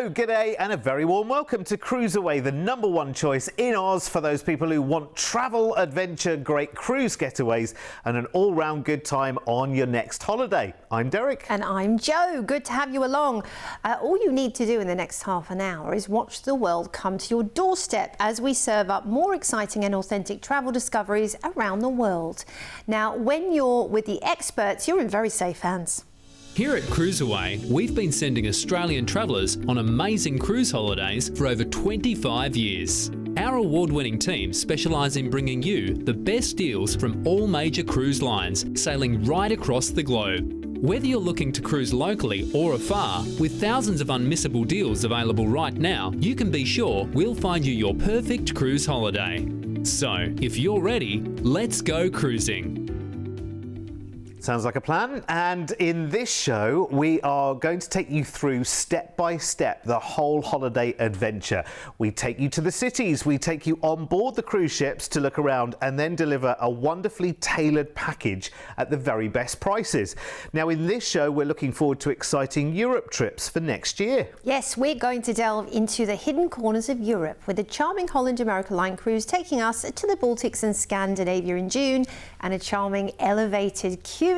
Hello, g'day, and a very warm welcome to CruiseAway, the #1 choice in Oz for those people who want travel, adventure, great cruise getaways, and an all-round good time on your next holiday. I'm Derek. And I'm Jo. Good to have you along. All you need to do in the next half an hour is watch the world come to your doorstep as we serve up more exciting and authentic travel discoveries around the world. Now, when you're with the experts, you're in very safe hands. Here at CruiseAway, we've been sending Australian travellers on amazing cruise holidays for over 25 years. Our award-winning team specialise in bringing you the best deals from all major cruise lines, sailing right across the globe. Whether you're looking to cruise locally or afar, with thousands of unmissable deals available right now, you can be sure we'll find you your perfect cruise holiday. So, if you're ready, let's go cruising. Sounds like a plan. And in this show, we are going to take you through step by step the whole holiday adventure. We take you to the cities, we take you on board the cruise ships to look around and then deliver a wonderfully tailored package at the very best prices. Now, in this show, we're looking forward to exciting Europe trips for next year. Yes, we're going to delve into the hidden corners of Europe with a charming Holland America Line cruise taking us to the Baltics and Scandinavia in June, and a charming elevated Cunard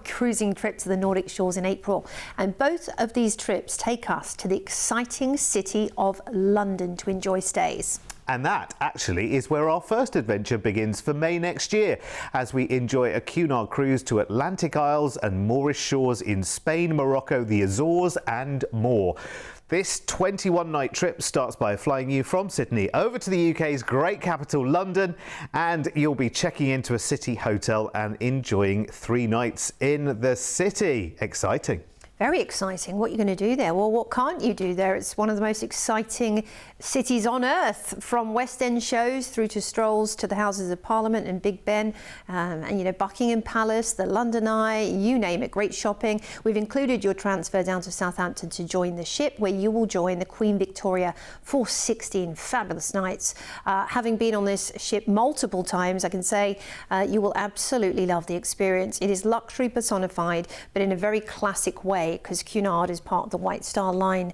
cruising trip to the Nordic shores in April. And both of these trips take us to the exciting city of London to enjoy stays. And that actually is where our first adventure begins for May next year, as we enjoy a Cunard cruise to Atlantic Isles and Moorish shores in Spain, Morocco, the Azores and more. This 21-night trip starts by flying you from Sydney over to the UK's great capital, London, and you'll be checking into a city hotel and enjoying 3 nights in the city. Exciting. Very exciting. What are you going to do there? Well, what can't you do there? It's one of the most exciting cities on earth, from West End shows through to strolls to the Houses of Parliament and Big Ben, and, you know, Buckingham Palace, the London Eye, you name it, great shopping. We've included your transfer down to Southampton to join the ship, where you will join the Queen Victoria for 16 fabulous nights. Having been on this ship multiple times, I can say you will absolutely love the experience. It is luxury personified, but in a very classic way, because Cunard is part of the White Star Line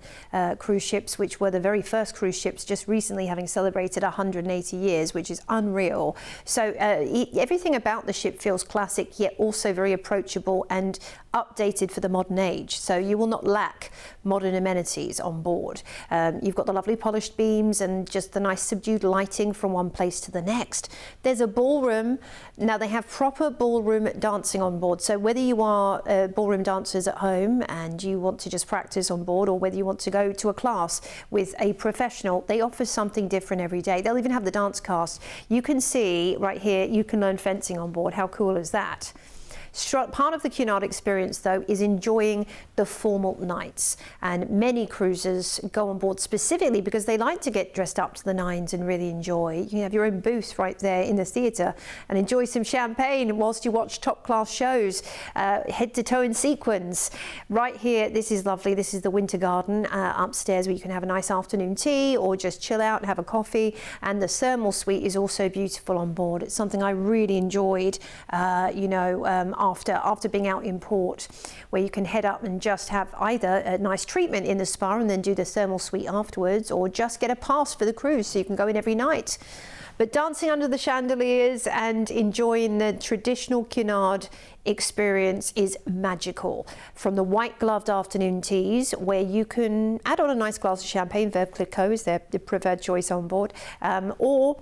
cruise ships, which were the very first cruise ships, just recently having celebrated 180 years, which is unreal. So everything about the ship feels classic, yet also very approachable and updated for the modern age. So you will not lack modern amenities on board. You've got the lovely polished beams and just the nice subdued lighting from one place to the next. There's a ballroom. Now, they have proper ballroom dancing on board. So whether you are ballroom dancers at home and you want to just practice on board, or whether you want to go to a class with a professional, they offer something different every day. They'll even have the dance cast. You can see right here, you can learn fencing on board. How cool is that? Part of the Cunard experience, though, is enjoying the formal nights, and many cruisers go on board specifically because they like to get dressed up to the nines and really enjoy. You can have your own booth right there in the theatre and enjoy some champagne whilst you watch top-class shows, head to toe in sequins. Right here, this is lovely. This is the Winter Garden upstairs, where you can have a nice afternoon tea or just chill out and have a coffee. And the thermal suite is also beautiful on board. It's something I really enjoyed, after being out in port, where you can head up and just have either a nice treatment in the spa and then do the thermal suite afterwards, or just get a pass for the cruise so you can go in every night. But dancing under the chandeliers and enjoying the traditional Cunard experience is magical. From the white gloved afternoon teas, where you can add on a nice glass of champagne, Veuve Clicquot is their preferred choice on board, or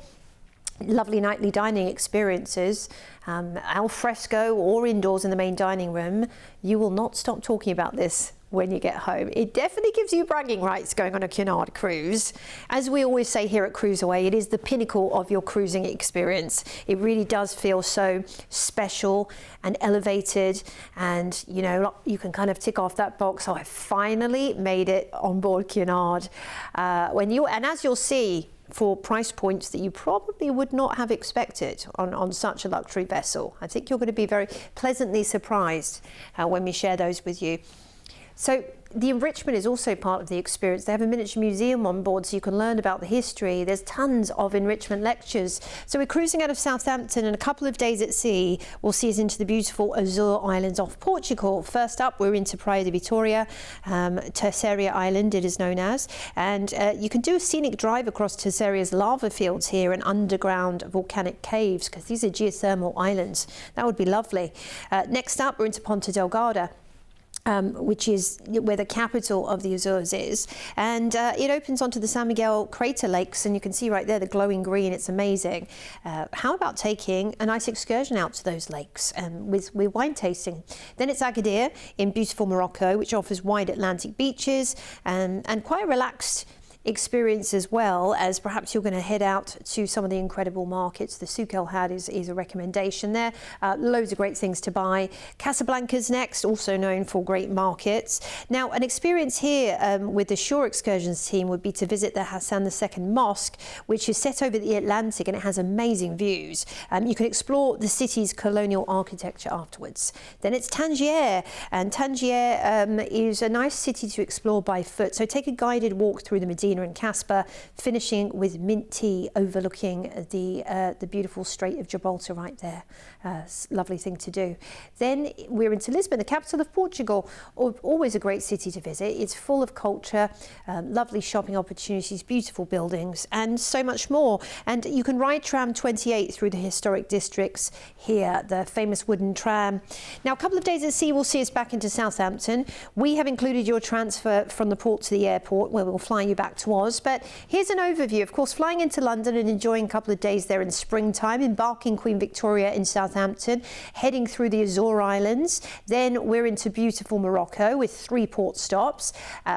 lovely nightly dining experiences, al fresco or indoors in the main dining room. You will not stop talking about this when you get home. It definitely gives you bragging rights going on a Cunard cruise. As we always say here at CruiseAway, it is the pinnacle of your cruising experience. It really does feel so special and elevated, and you know, you can kind of tick off that box. Oh, I finally made it on board Cunard. And as you'll see, for price points that you probably would not have expected on such a luxury vessel. I think you're going to be very pleasantly surprised when we share those with you. So the enrichment is also part of the experience. They have a miniature museum on board so you can learn about the history. There's tons of enrichment lectures. So we're cruising out of Southampton, and a couple of days at sea will see us into the beautiful Azore Islands off Portugal. First up, we're into Praia de Vitoria, Terceira Island it is known as, and you can do a scenic drive across Terceira's lava fields here and underground volcanic caves, because these are geothermal islands. That would be lovely. Next up, we're into Ponta Delgada, which is where the capital of the Azores is, and it opens onto the San Miguel crater lakes, and you can see right there the glowing green. It's amazing. How about taking a nice excursion out to those lakes with wine tasting? Then it's Agadir in beautiful Morocco, which offers wide Atlantic beaches and quite a relaxed experience, as well as perhaps you're going to head out to some of the incredible markets. The Souk El Had is a recommendation there. Loads of great things to buy. Casablanca's next, also known for great markets. Now, an experience here with the Shore Excursions team would be to visit the Hassan II Mosque, which is set over the Atlantic, and it has amazing views. You can explore the city's colonial architecture afterwards. Then it's Tangier, and Tangier is a nice city to explore by foot. So take a guided walk through the Medina and Casper, finishing with mint tea overlooking the beautiful Strait of Gibraltar right there. Lovely thing to do. Then we're into Lisbon, the capital of Portugal. Always a great city to visit. It's full of culture, lovely shopping opportunities, beautiful buildings, and so much more. And you can ride tram 28 through the historic districts here, the famous wooden tram. Now, a couple of days at sea will see us back into Southampton. We have included your transfer from the port to the airport, where we'll fly you back to Oz. But here's an overview. Of course, flying into London and enjoying a couple of days there in springtime, embarking Queen Victoria in Southampton, heading through the Azore Islands. Then we're into beautiful Morocco with 3 port stops,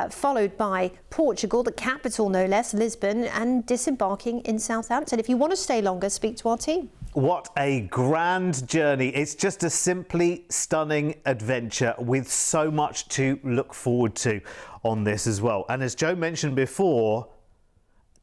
followed by Portugal, the capital no less, Lisbon, and disembarking in Southampton. If you want to stay longer, speak to our team. What a grand journey. It's just a simply stunning adventure with so much to look forward to on this as well. And as Joe mentioned before,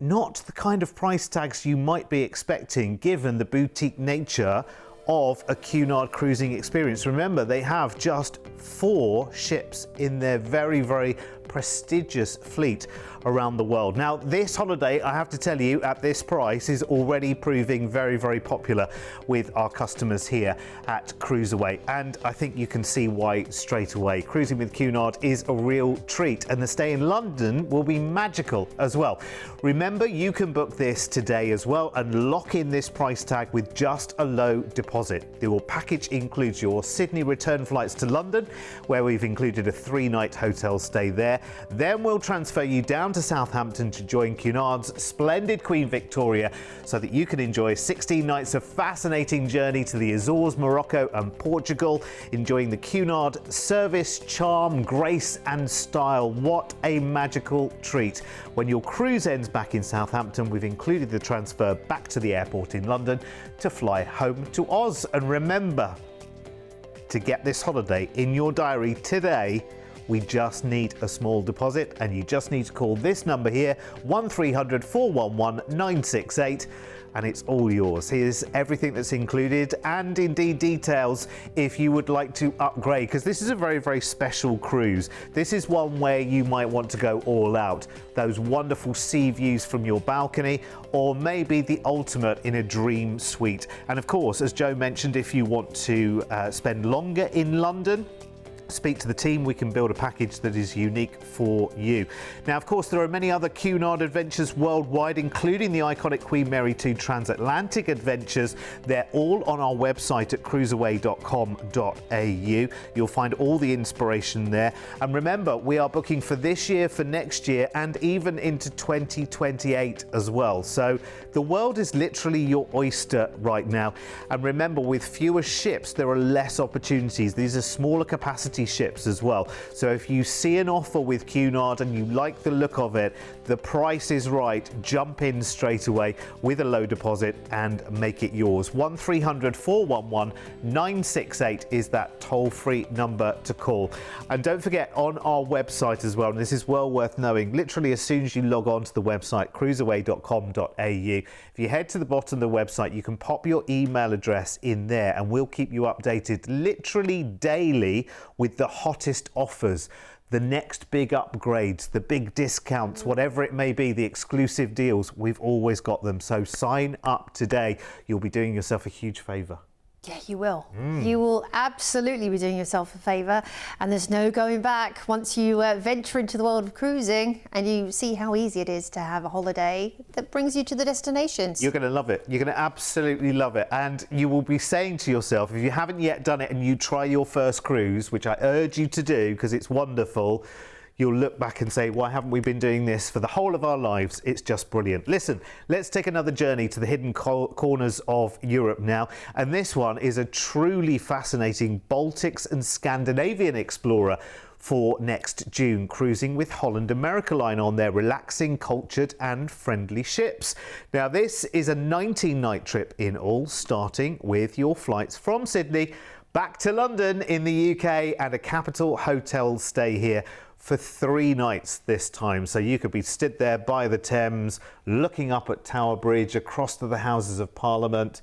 not the kind of price tags you might be expecting given the boutique nature of a Cunard cruising experience. Remember, they have just 4 ships in their very, very prestigious fleet around the world. Now, this holiday, I have to tell you, at this price is already proving very, very popular with our customers here at CruiseAway, and I think you can see why straight away. Cruising with Cunard is a real treat, and the stay in London will be magical as well. Remember, you can book this today as well and lock in this price tag with just a low deposit. Your package includes your Sydney return flights to London, where we've included a 3-night hotel stay there. Then we'll transfer you down to Southampton to join Cunard's splendid Queen Victoria, so that you can enjoy 16 nights of fascinating journey to the Azores, Morocco and Portugal, enjoying the Cunard service, charm, grace and style. What a magical treat. When your cruise ends back in Southampton, we've included the transfer back to the airport in London to fly home to Oz. And remember, to get this holiday in your diary today, we just need a small deposit, and you just need to call this number here, 1300 411 968, and it's all yours. Here's everything that's included, and indeed details if you would like to upgrade, because this is a very, very special cruise. This is one where you might want to go all out. Those wonderful sea views from your balcony, or maybe the ultimate in a dream suite. And of course, as Joe mentioned, if you want to spend longer in London, speak to the team. We can build a package that is unique for you. Now, of course, there are many other Cunard adventures worldwide, including the iconic Queen Mary 2 transatlantic adventures. They're all on our website at cruiseaway.com.au. You'll find all the inspiration there. And remember, we are booking for this year, for next year, and even into 2028 as well. So the world is literally your oyster right now. And remember, with fewer ships, there are less opportunities. These are smaller capacity ships as well. So if you see an offer with Cunard and you like the look of it, the price is right, jump in straight away with a low deposit and make it yours. 1300 411 968 is that toll-free number to call. And don't forget, on our website as well, and this is well worth knowing, literally as soon as you log on to the website cruiseaway.com.au, if you head to the bottom of the website, you can pop your email address in there and we'll keep you updated literally daily with with the hottest offers, the next big upgrades, the big discounts, whatever it may be, the exclusive deals, we've always got them. So sign up today. You'll be doing yourself a huge favour. Yeah, you will. You will absolutely be doing yourself a favour, and there's no going back once you venture into the world of cruising and you see how easy it is to have a holiday that brings you to the destinations. You're going to love it. You're going to absolutely love it. And you will be saying to yourself, if you haven't yet done it and you try your first cruise, which I urge you to do because it's wonderful, you'll look back and say, why haven't we been doing this for the whole of our lives? It's just brilliant. Listen, let's take another journey to the hidden corners of Europe now. And this one is a truly fascinating Baltics and Scandinavian explorer for next June, cruising with Holland America Line on their relaxing, cultured and friendly ships. Now, this is a 19-night trip in all, starting with your flights from Sydney back to London in the UK and a capital hotel stay here for 3 nights this time. So you could be stood there by the Thames, looking up at Tower Bridge, across to the Houses of Parliament,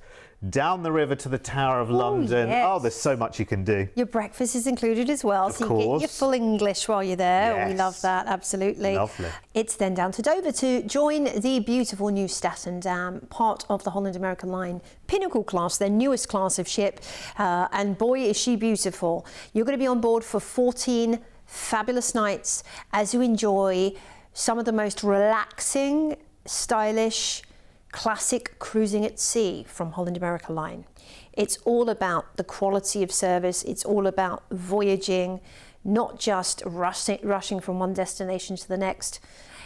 down the river to the Tower of London. Yes. Oh, there's so much you can do. Your breakfast is included as well, so you get your full English while you're there. Yes. We love that, absolutely. Lovely. It's then down to Dover to join the beautiful new Staten Dam, part of the Holland America Line Pinnacle class, their newest class of ship. And boy, is she beautiful. You're going to be on board for 14 fabulous nights as you enjoy some of the most relaxing, stylish, classic cruising at sea from Holland America Line. It's all about the quality of service. It's all about voyaging, not just rushing from one destination to the next.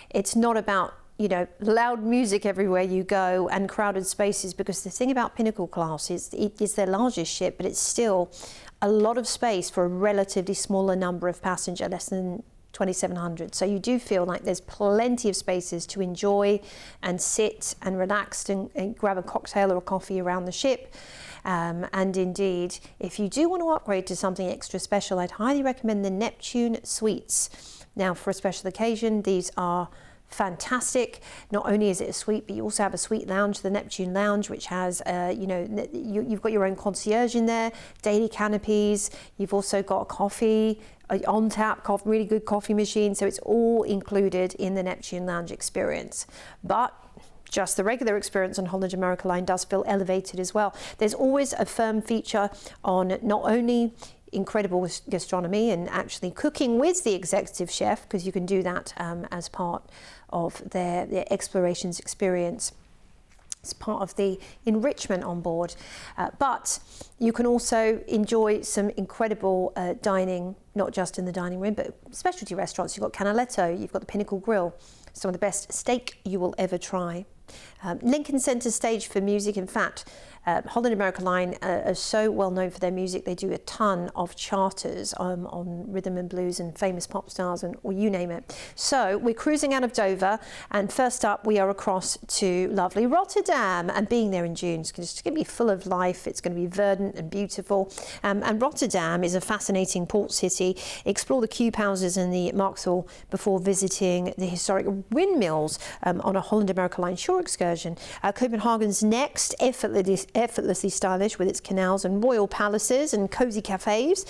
It's not about, you know, loud music everywhere you go and crowded spaces, because the thing about Pinnacle class is it is their largest ship, but it's still a lot of space for a relatively smaller number of passengers, less than 2,700. So you do feel like there's plenty of spaces to enjoy and sit and relax and grab a cocktail or a coffee around the ship. And indeed, if you do want to upgrade to something extra special, I'd highly recommend the Neptune Suites. Now, for a special occasion, these are fantastic. Not only is it a suite, but you also have a suite lounge, the Neptune Lounge, which has, you know, you've got your own concierge in there, daily canopies. You've also got a coffee, on tap, really good coffee machine. So it's all included in the Neptune Lounge experience. But just the regular experience on Holland America Line does feel elevated as well. There's always a firm feature on not only incredible gastronomy and actually cooking with the executive chef, because you can do that as part of their explorations experience. It's part of the enrichment on board. But you can also enjoy some incredible dining, not just in the dining room, but specialty restaurants. You've got Canaletto, you've got the Pinnacle Grill, some of the best steak you will ever try. Lincoln Center Stage for music. In fact, Holland America Line are so well known for their music. They do a ton of charters on rhythm and blues and famous pop stars or you name it. So we're cruising out of Dover, and first up we are across to lovely Rotterdam, and being there in June is just going to be full of life. It's going to be verdant and beautiful. And Rotterdam is a fascinating port city. Explore the cube houses and the Markthalle before visiting the historic windmills on a Holland America Line shore excursion. Copenhagen's next, effortlessly stylish with its canals and royal palaces and cosy cafes.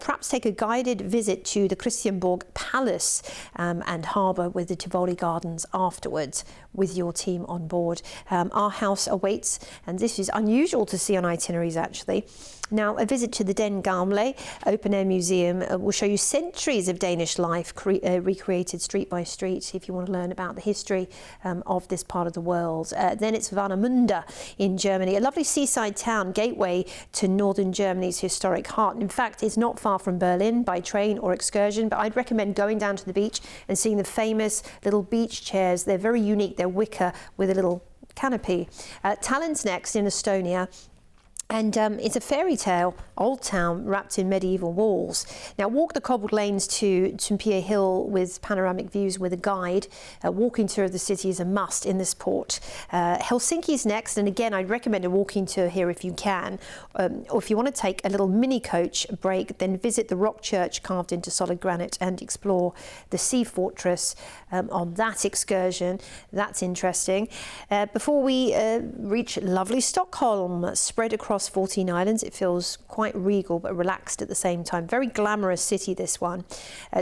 Perhaps take a guided visit to the Christiansborg Palace and harbour with the Tivoli Gardens afterwards with your team on board. Our house awaits, and this is unusual to see on itineraries actually. Now, a visit to the Den Gamle open-air museum will show you centuries of Danish life recreated street by street if you want to learn about the history of this part of the world. Then it's Warnemünde in Germany, a lovely seaside town, gateway to northern Germany's historic heart. In fact, it's not far from Berlin by train or excursion, but I'd recommend going down to the beach and seeing the famous little beach chairs. They're very unique. They're wicker with a little canopy. Tallinn's next in Estonia. And it's a fairy tale, old town wrapped in medieval walls. Now, walk the cobbled lanes to Tumpia Hill with panoramic views with a guide. A walking tour of the city is a must in this port. Helsinki's next, and again, I'd recommend a walking tour here if you can. Or if you want to take a little mini coach break, then visit the rock church carved into solid granite and explore the sea fortress on that excursion. That's interesting. Before we reach lovely Stockholm, spread across across 14 islands. It feels quite regal but relaxed at the same time. Very glamorous city, this one.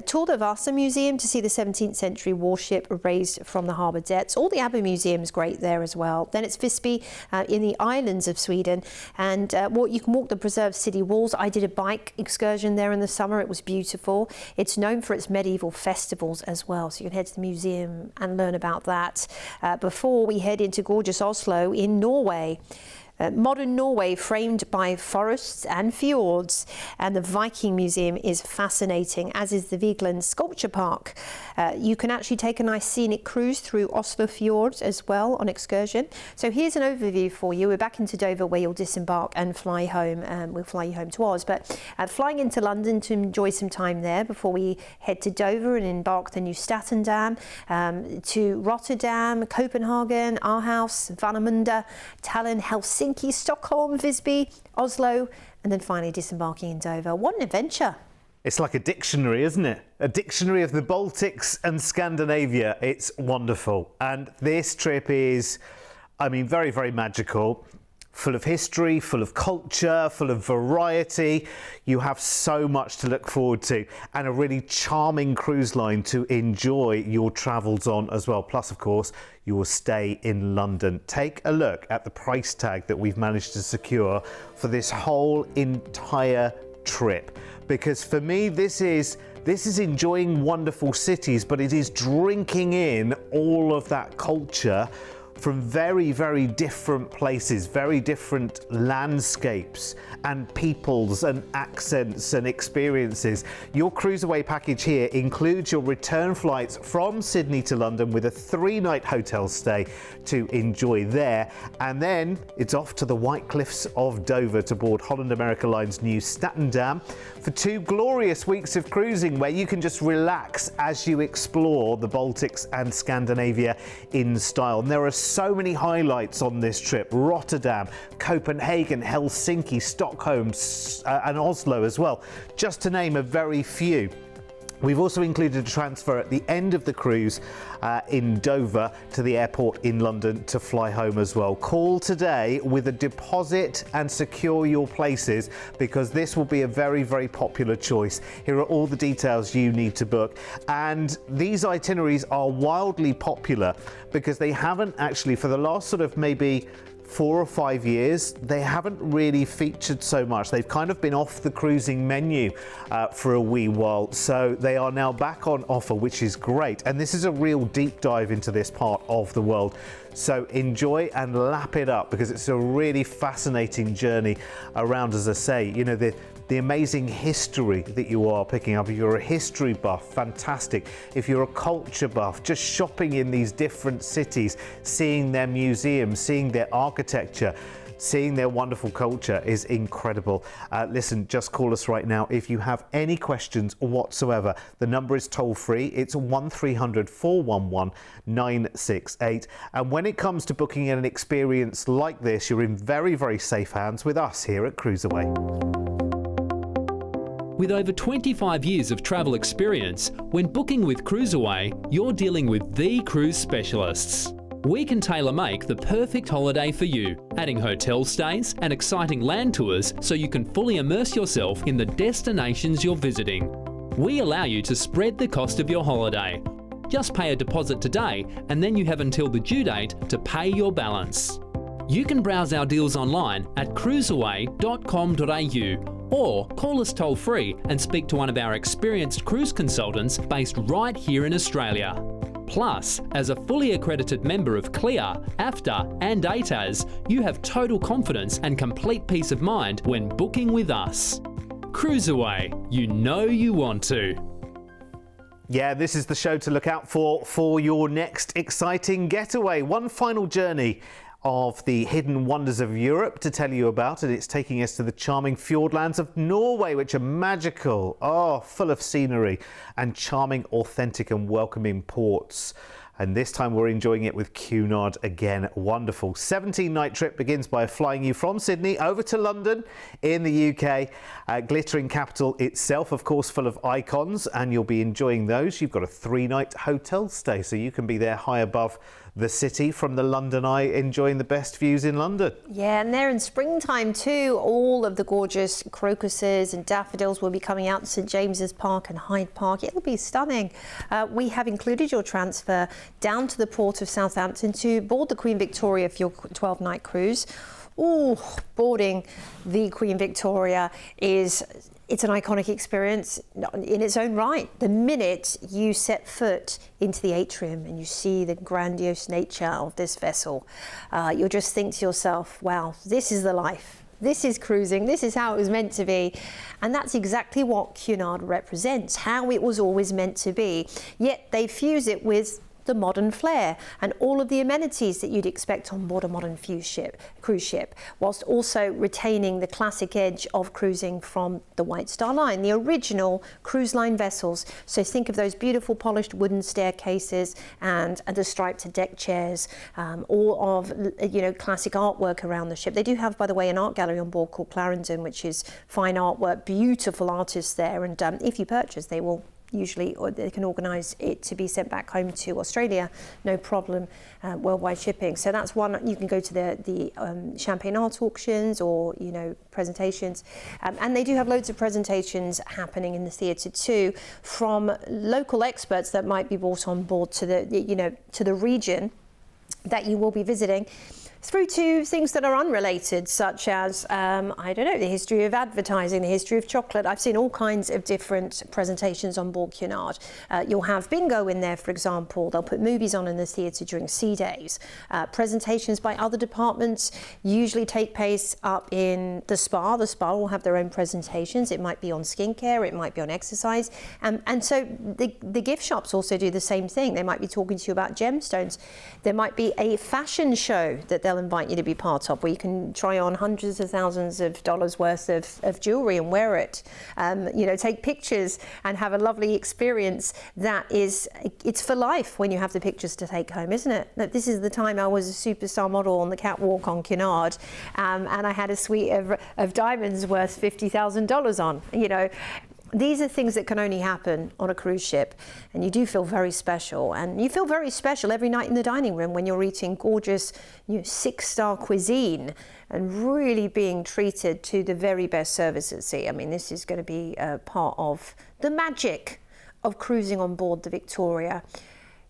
Tour the Vasa Museum to see the 17th century warship raised from the harbour decks. All the Abbey Museum is great there as well. Then it's Visby in the islands of Sweden, and you can walk the preserved city walls. I did a bike excursion there in the summer. It was beautiful. It's known for its medieval festivals as well, so you can head to the museum and learn about that before we head into gorgeous Oslo in Norway. Modern Norway framed by forests and fjords, and the Viking Museum is fascinating, as is the Vigeland Sculpture Park. You can actually take a nice scenic cruise through Oslo fjords as well on excursion. So here's an overview for you. We're back into Dover, where you'll disembark and fly home. We'll fly you home to Oz, but flying into London to enjoy some time there before we head to Dover and embark the new Statendam, to Rotterdam, Copenhagen, Aarhus, Warnemünde, Tallinn, Helsinki, Stockholm, Visby, Oslo, and then finally disembarking in Dover. What an adventure! It's like a dictionary, isn't it? A dictionary of the Baltics and Scandinavia. It's wonderful. And this trip is, I mean, very, very magical. Full of history, full of culture, full of variety. You have so much to look forward to, and a really charming cruise line to enjoy your travels on as well. Plus, of course, you will stay in London. Take a look at the price tag that we've managed to secure for this whole entire trip. Because for me, this is enjoying wonderful cities, but it is drinking in all of that culture from very, very different places, very different landscapes and peoples and accents and experiences. Your CruiseAway package here includes your return flights from Sydney to London with a 3-night hotel stay to enjoy there. And then it's off to the White Cliffs of Dover to board Holland America Line's new Statendam for 2 glorious weeks of cruising, where you can just relax as you explore the Baltics and Scandinavia in style. And there are so many highlights on this trip: Rotterdam, Copenhagen, Helsinki, Stockholm, and Oslo as well, just to name a very few. We've also included a transfer at the end of the cruise in Dover to the airport in London to fly home as well. Call today with a deposit and secure your places, because this will be a very, very popular choice. Here are all the details you need to book. And these itineraries are wildly popular because they haven't actually, for the last sort of maybe 4 or 5 years, they haven't really featured so much. They've kind of been off the cruising menu for a wee while, so they are now back on offer, which is great. And this is a real deep dive into this part of the world. So enjoy and lap it up, because it's a really fascinating journey around, as I say, you know, the amazing history that you are picking up. If you're a history buff, fantastic. If you're a culture buff, just shopping in these different cities, seeing their museums, seeing their architecture, seeing their wonderful culture is incredible. Listen, just call us right now if you have any questions whatsoever. The number is toll free. It's 1300 411 968. And when it comes to booking an experience like this, you're in very, very safe hands with us here at CruiseAway. With over 25 years of travel experience, when booking with CruiseAway, you're dealing with the cruise specialists. We can tailor-make the perfect holiday for you, adding hotel stays and exciting land tours so you can fully immerse yourself in the destinations you're visiting. We allow you to spread the cost of your holiday. Just pay a deposit today, and then you have until the due date to pay your balance. You can browse our deals online at cruiseaway.com.au or call us toll free and speak to one of our experienced cruise consultants based right here in Australia. Plus, as a fully accredited member of CLIA, AFTA and ATAS, you have total confidence and complete peace of mind when booking with us. CruiseAway, you know you want to. Yeah, this is the show to look out for your next exciting getaway. One final journey of the hidden wonders of Europe to tell you about, and it's taking us to the charming fjordlands of Norway, which are magical, full of scenery and charming, authentic and welcoming ports. And this time we're enjoying it with Cunard again. Wonderful. 17-night trip begins by flying you from Sydney over to London in the UK. Glittering capital itself, of course, full of icons, and you'll be enjoying those. You've got a 3-night hotel stay, so you can be there high above the city from the London Eye, enjoying the best views in London. Yeah, and they're in springtime too. All of the gorgeous crocuses and daffodils will be coming out to St James's Park and Hyde Park. It'll be stunning. We have included your transfer down to the port of Southampton to board the Queen Victoria for your 12-night cruise. Ooh, boarding the Queen Victoria it's an iconic experience in its own right. The minute you set foot into the atrium and you see the grandiose nature of this vessel, you'll just think to yourself, wow, this is the life. This is cruising, this is how it was meant to be. And that's exactly what Cunard represents, how it was always meant to be. Yet they fuse it with the modern flair and all of the amenities that you'd expect on board a modern cruise ship, whilst also retaining the classic edge of cruising from the White Star Line, the original cruise line vessels. So think of those beautiful polished wooden staircases and the striped deck chairs, all of classic artwork around the ship. They do have, by the way, an art gallery on board called Clarendon, which is fine artwork, beautiful artists there, and if you purchase, they will usually, or they can organise it to be sent back home to Australia, no problem, worldwide shipping. So that's one. You can go to the Champagne art auctions or presentations, and they do have loads of presentations happening in the theatre too, from local experts that might be brought on board to the region that you will be visiting, through to things that are unrelated, such as, I don't know, the history of advertising, the history of chocolate. I've seen all kinds of different presentations on board Cunard. You'll have bingo in there, for example. They'll put movies on in the theatre during sea days. Presentations by other departments usually take place up in the spa. The spa will have their own presentations. It might be on skincare, it might be on exercise. And so the gift shops also do the same thing. They might be talking to you about gemstones. There might be a fashion show that they'll invite you to be part of, where you can try on hundreds of thousands of dollars worth of jewellery and wear it, take pictures and have a lovely experience. It's for life when you have the pictures to take home, isn't it? This is the time I was a superstar model on the catwalk on Cunard, and I had a suite of diamonds worth $50,000 on, These are things that can only happen on a cruise ship, and you do feel very special. And you feel very special every night in the dining room when you're eating gorgeous 6-star cuisine and really being treated to the very best service at sea. I mean, this is going to be part of the magic of cruising on board the Victoria.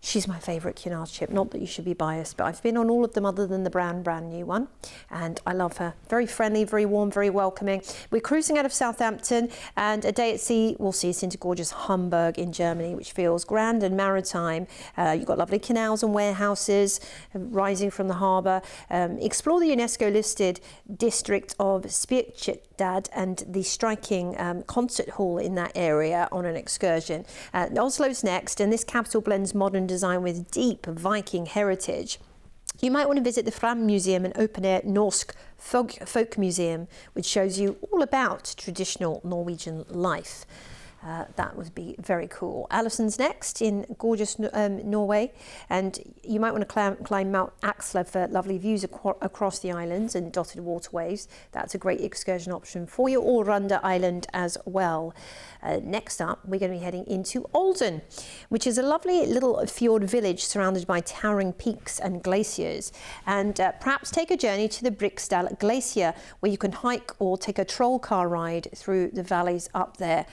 She's my favourite Cunard ship, not that you should be biased, but I've been on all of them other than the brand new one, and I love her. Very friendly, very warm, very welcoming. We're cruising out of Southampton, and a day at sea will see us into gorgeous Hamburg in Germany, which feels grand and maritime. You've got lovely canals and warehouses rising from the harbour. Explore the UNESCO-listed district of Spiekeldad and the striking concert hall in that area on an excursion. Oslo's next, and this capital blends modern design with deep Viking heritage. You might want to visit the Fram Museum, an open-air Norsk folk museum, which shows you all about traditional Norwegian life. That would be very cool. Alison's next in gorgeous Norway, and you might want to climb Mount Axla for lovely views across the islands and dotted waterways. That's a great excursion option for you, or Runda Island as well. Next up, we're going to be heading into Olden, which is a lovely little fjord village surrounded by towering peaks and glaciers. And perhaps take a journey to the Briksdal Glacier, where you can hike or take a troll car ride through the valleys up there.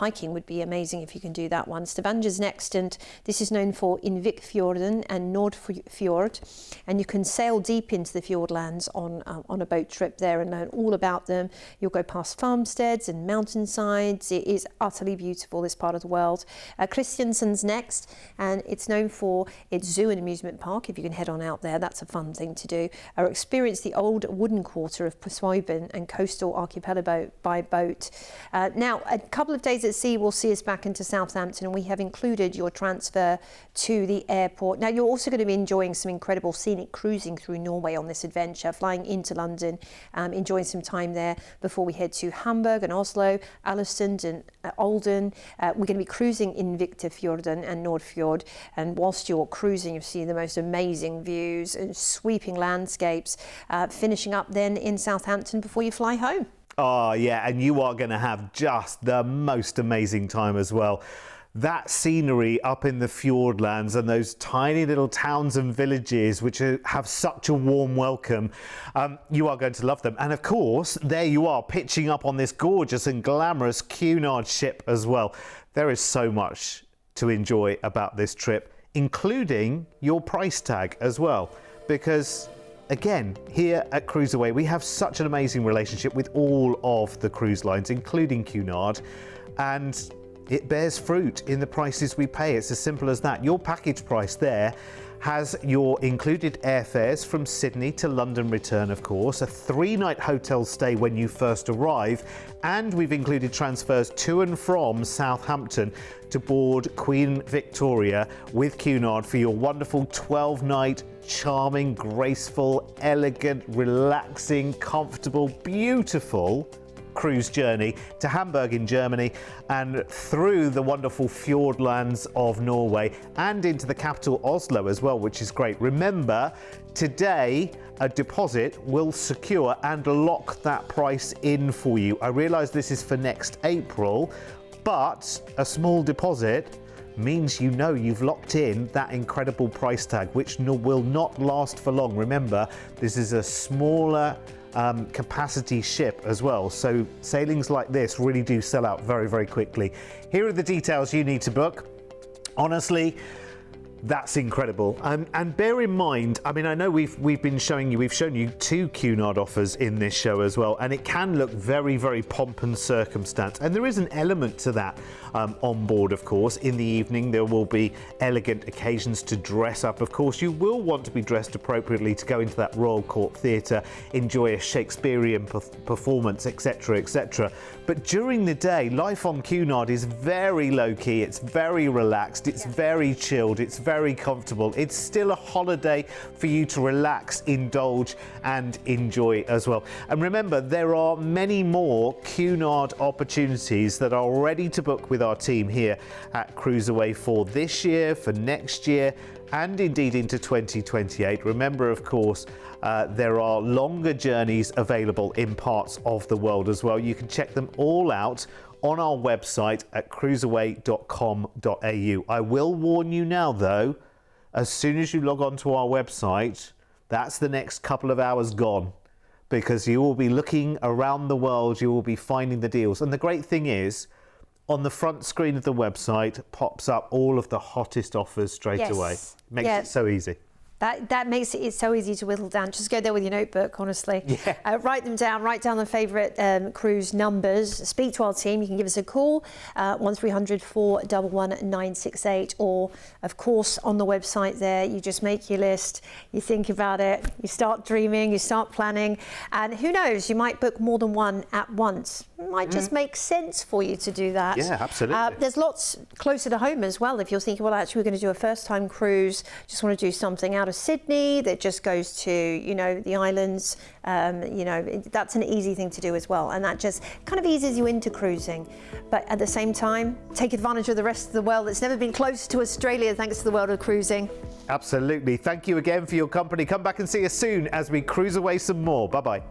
Hiking would be amazing if you can do that one. Stavanger's next, and this is known for Innvikfjorden and Nordfjord, and you can sail deep into the fjordlands on a boat trip there and learn all about them. You'll go past farmsteads and mountainsides. It is utterly beautiful, this part of the world. Christiansen's next, and it's known for its zoo and amusement park. If you can head on out there, that's a fun thing to do. Or experience the old wooden quarter of Puswiben and coastal archipelago by boat. Now, a couple of days at sea will see us back into Southampton, and we have included your transfer to the airport. Now, you're also going to be enjoying some incredible scenic cruising through Norway on this adventure, flying into London, enjoying some time there before we head to Hamburg and Oslo, Aalesund and Olden. We're going to be cruising in Viktorfjorden and Nordfjord, and whilst you're cruising, you'll see the most amazing views and sweeping landscapes, finishing up then in Southampton before you fly home. Oh, yeah, and you are going to have just the most amazing time as well. that scenery up in the fjordlands and those tiny little towns and villages which have such a warm welcome, you are going to love them. And of course, there you are pitching up on this gorgeous and glamorous Cunard ship as well. There is so much to enjoy about this trip, including your price tag as well, because again, here at CruiseAway, we have such an amazing relationship with all of the cruise lines, including Cunard, and it bears fruit in the prices we pay. It's as simple as that. Your package price there has your included airfares from Sydney to London return, of course, a 3-night hotel stay when you first arrive, and we've included transfers to and from Southampton to board Queen Victoria with Cunard for your wonderful 12-night charming, graceful, elegant, relaxing, comfortable, beautiful cruise journey to Hamburg in Germany and through the wonderful fjordlands of Norway and into the capital Oslo as well, which is great. Remember, today a deposit will secure and lock that price in for you. I realise this is for next April, but a small deposit means you know you've locked in that incredible price tag, which will not last for long. Remember, this is a smaller capacity ship as well, so sailings like this really do sell out very, very quickly. Here are the details you need to book. Honestly, that's incredible. And bear in mind, I mean, I know we've shown you 2 Cunard offers in this show as well, and it can look very, very pomp and circumstance, and there is an element to that on board, of course. In the evening there will be elegant occasions to dress up. Of course, you will want to be dressed appropriately to go into that Royal Court Theatre, enjoy a Shakespearean performance, etc, etc. But during the day, life on Cunard is very low-key, it's very relaxed, it's very chilled, it's very comfortable. It's still a holiday for you to relax, indulge and enjoy as well. And remember, there are many more Cunard opportunities that are ready to book with our team here at CruiseAway for this year, for next year, and indeed into 2028. Remember, of course, there are longer journeys available in parts of the world as well. You can check them all out on our website at cruiseaway.com.au. I will warn you now though, as soon as you log on to our website, that's the next couple of hours gone, because you will be looking around the world, you will be finding the deals. And the great thing is, on the front screen of the website pops up all of the hottest offers straight away. Makes it so easy. That makes it so easy to whittle down. Just go there with your notebook, honestly. Write them down, write down the favourite cruise numbers. Speak to our team. You can give us a call, 1300 411 968, or, of course, on the website there, you just make your list, you think about it, you start dreaming, you start planning, and who knows, you might book more than one at once. It might just make sense for you to do that. Yeah, absolutely. There's lots closer to home as well. If you're thinking, well, actually, we're going to do a first-time cruise, just want to do something out of Sydney that just goes to, you know, the islands, you know, that's an easy thing to do as well, and that just kind of eases you into cruising. But at the same time, take advantage of the rest of the world that's never been close to Australia thanks to the world of cruising. Absolutely. Thank you again for your company. Come back and see us soon as we cruise away some more. Bye-bye.